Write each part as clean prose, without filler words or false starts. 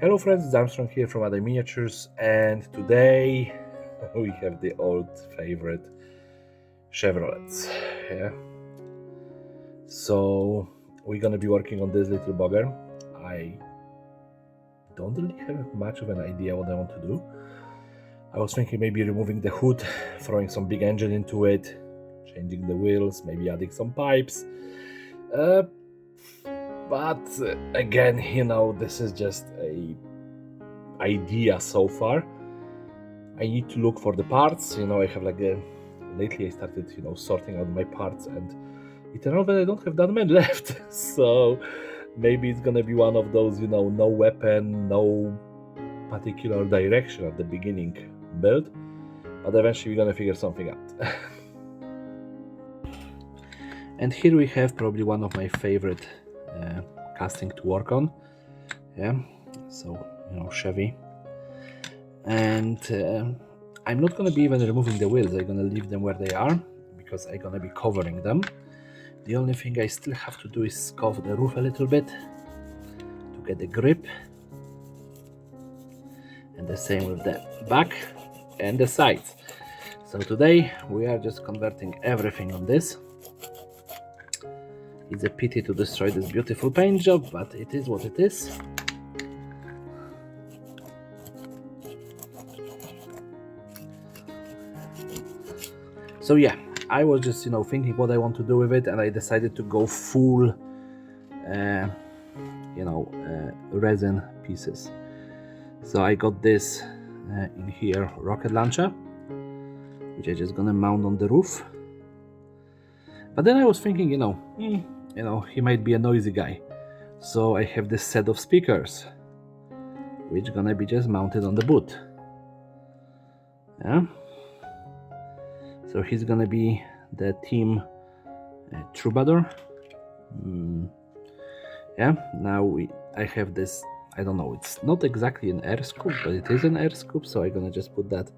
Hello friends, it's Armstrong here from Other Miniatures, and today we have the old favorite Chevrolets. Yeah. So we're gonna be working on this little bugger. I don't really have much of an idea what I want to do. I was thinking maybe removing the hood, throwing some big engine into it, changing the wheels, maybe adding some pipes. But again, this is just a idea so far. I need to look for the parts. I have lately I started sorting out my parts, and it turned out that I don't have that many left. So maybe it's gonna be one of those no weapon, no particular direction at the beginning build, but eventually we're gonna figure something out. And here we have probably one of my favorite casting to work on. Yeah, so Chevy. And I'm not going to be even removing the wheels. I'm going to leave them where they are because I'm going to be covering them. The only thing I still have to do is cover the roof a little bit to get the grip, and the same with the back and the sides. So today we are just converting everything on this. It's a pity to destroy this beautiful paint job, but it is what it is. So yeah, I was just thinking what I want to do with it, and I decided to go full resin pieces. So I got this in here rocket launcher, which I'm just gonna mount on the roof. But then I was thinking, he might be a noisy guy, so I have this set of speakers which gonna be just mounted on the boot. Yeah. So he's gonna be the team troubadour. Yeah. Now I have this. I don't know. It's not exactly an air scoop, but it is an air scoop. So I'm gonna just put that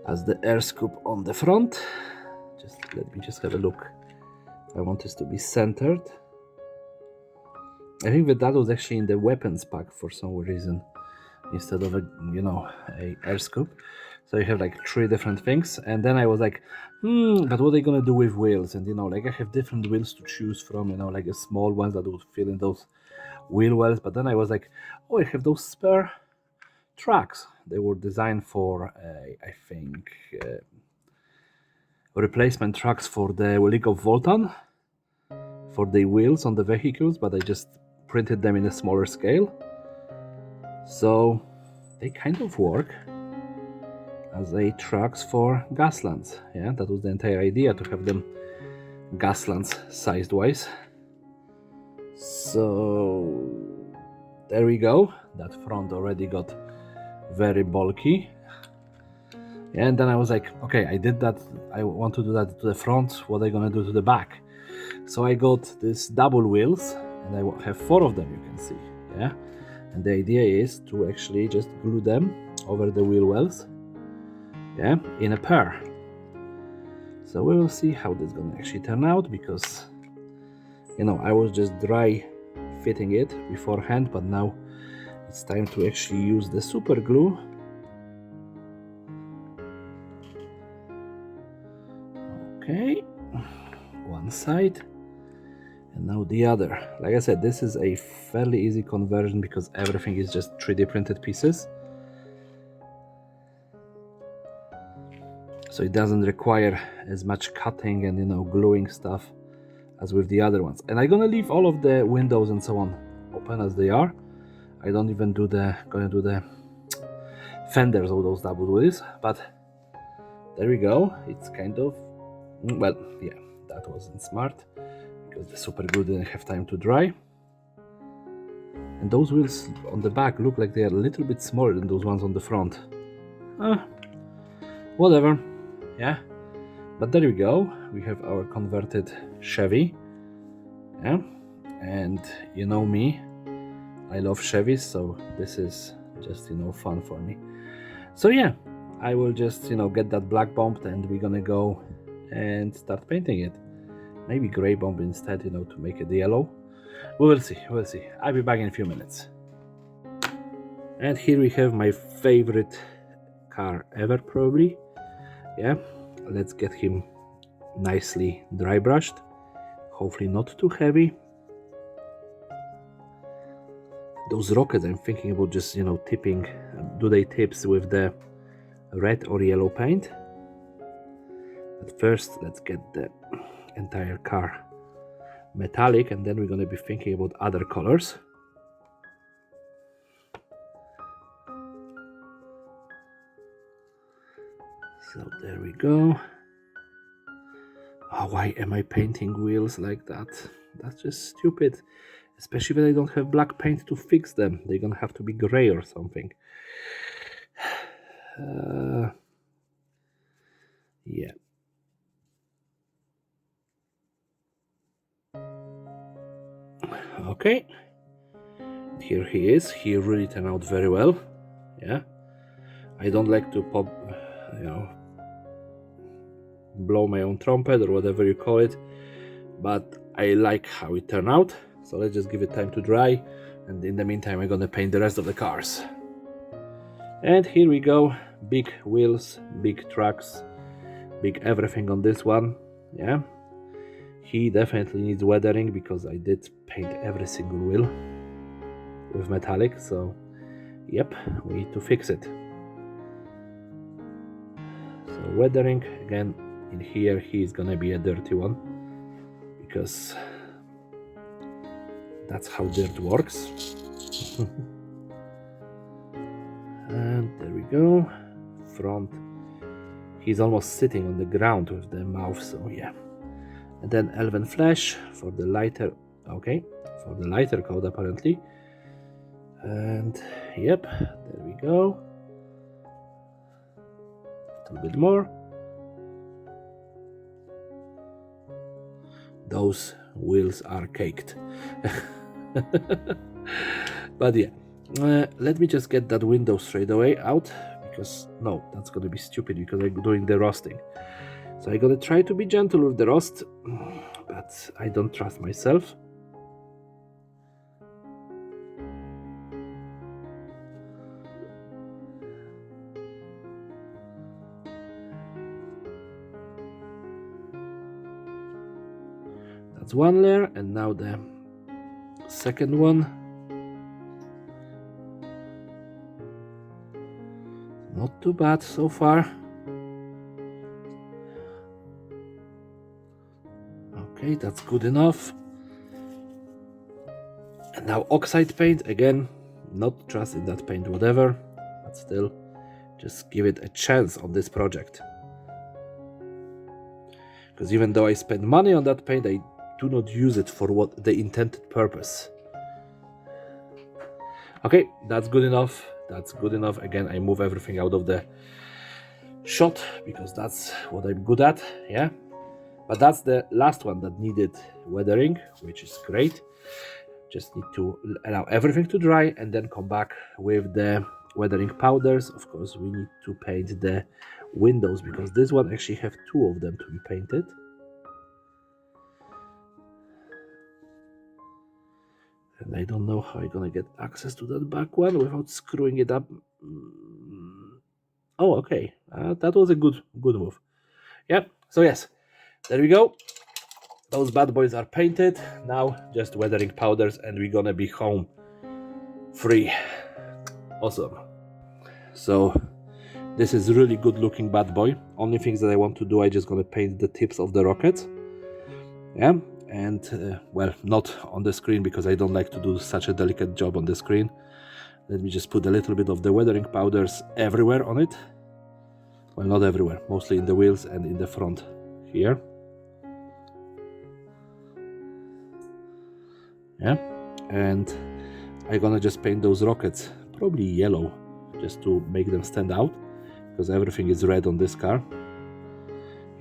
as the air scoop on the front. Just let me just have a look. I want this to be centered. I think that was actually in the weapons pack for some reason, instead of a air scoop. So you have like 3 different things, and then I was like, but what are they gonna do with wheels? And I have different wheels to choose from, like a small ones that would fill in those wheel wells. But then I was like, oh, I have those spare tracks. They were designed for I think replacement tracks for the League of Voltan, for the wheels on the vehicles, but I just printed them in a smaller scale. So they kind of work as a tracks for Gaslands. Yeah, that was the entire idea, to have them Gaslands sized wise. So there we go. That front already got very bulky. And then I was like, okay, I did that. I want to do that to the front. What are I gonna do to the back? So I got these double wheels, and I have 4 of them, you can see. Yeah, and the idea is to actually just glue them over the wheel wells. Yeah, in a pair. So we will see how this is gonna actually turn out, because I was just dry fitting it beforehand, but now it's time to actually use the super glue. Okay, one side, and now the other. Like I said, this is a fairly easy conversion because everything is just 3D printed pieces. So it doesn't require as much cutting and gluing stuff as with the other ones. And I'm gonna leave all of the windows and so on open as they are. I don't even gonna do the fenders of those double wheels, but there we go. It's kind of, well, yeah, that wasn't smart because the super glue didn't have time to dry. And those wheels on the back look like they are a little bit smaller than those ones on the front. Whatever. Yeah, but there we go. We have our converted Chevy. Yeah, and me, I love Chevys, so this is just fun for me. So yeah, I will just get that black bumped, and we're gonna go and start painting it. Maybe gray bump instead, to make it yellow. We will see. I'll be back in a few minutes. And here we have my favorite car ever, probably. Yeah, let's get him nicely dry brushed, hopefully not too heavy. Those rockets, I'm thinking about just, tipping. Do they tips with the red or yellow paint? But first, let's get the entire car metallic, and then we're going to be thinking about other colors. So there we go. Oh, why am I painting wheels like that? That's just stupid. Especially when I don't have black paint to fix them. They're gonna have to be gray or something. Yeah. Okay. Here he is. He really turned out very well. Yeah. I don't like to blow my own trumpet or whatever you call it, but I like how it turned out. So let's just give it time to dry, and in the meantime I'm gonna paint the rest of the cars. And here we go. Big wheels, big trucks, big everything on this one. Yeah, he definitely needs weathering because I did paint every single wheel with metallic, so yep, we need to fix it. So weathering again. In here he's gonna be a dirty one because that's how dirt works. And there we go. Front, he's almost sitting on the ground with the mouth, so yeah. And then Elven Flesh for the lighter, okay, for the lighter coat apparently. And yep, there we go. A little bit more. Those wheels are caked. But yeah, let me just get that window straight away out, because no, that's gonna be stupid because I'm doing the roasting. So I gotta try to be gentle with the roast, but I don't trust myself. That's one layer, and now the second one. Not too bad so far. Okay, that's good enough. And now oxide paint, again, not trusting that paint whatever, but still just give it a chance on this project. Because even though I spend money on that paint, I do not use it for what the intended purpose. Okay, that's good enough. That's good enough. Again, I move everything out of the shot because that's what I'm good at. Yeah, but that's the last one that needed weathering, which is great. Just need to allow everything to dry and then come back with the weathering powders. Of course, we need to paint the windows because this one actually have two of them to be painted. And I don't know how I'm gonna get access to that back one without screwing it up. Oh, okay. That was a good move. Yep. So yes, there we go. Those bad boys are painted. Now just weathering powders and we're gonna be home free. Awesome. So this is really good looking bad boy. Only things that I want to do, I just gonna paint the tips of the rockets. Yeah. And well, not on the screen because I don't like to do such a delicate job on the screen. Let me just put a little bit of the weathering powders everywhere on it. Well, not everywhere, mostly in the wheels and in the front here. Yeah, and I'm gonna just paint those rockets probably yellow just to make them stand out because everything is red on this car.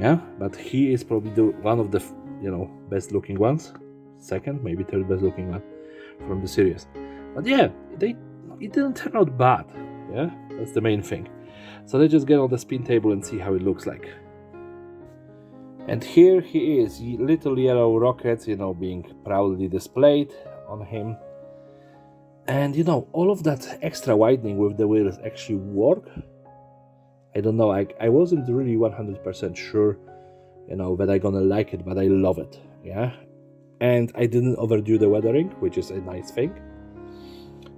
Yeah, but he is probably one of the best looking ones, second, maybe third best looking one from the series. But yeah, it didn't turn out bad. Yeah, that's the main thing. So let's just get on the spin table and see how it looks like. And here he is, little yellow rockets, being proudly displayed on him. And you know, all of that extra widening with the wheels actually work. I don't know, I wasn't really 100% sure, you know, that I gonna like it, but I love it, yeah. And I didn't overdo the weathering, which is a nice thing.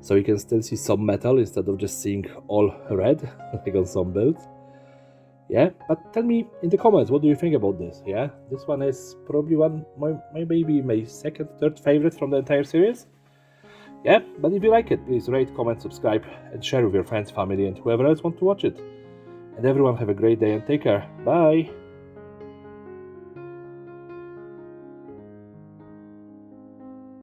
So you can still see some metal instead of just seeing all red, like on some builds. Yeah, but tell me in the comments, what do you think about this? Yeah, this one is probably maybe my second, third favorite from the entire series. Yeah, but if you like it, please rate, comment, subscribe, and share with your friends, family, and whoever else wants to watch it. And everyone have a great day and take care. Bye!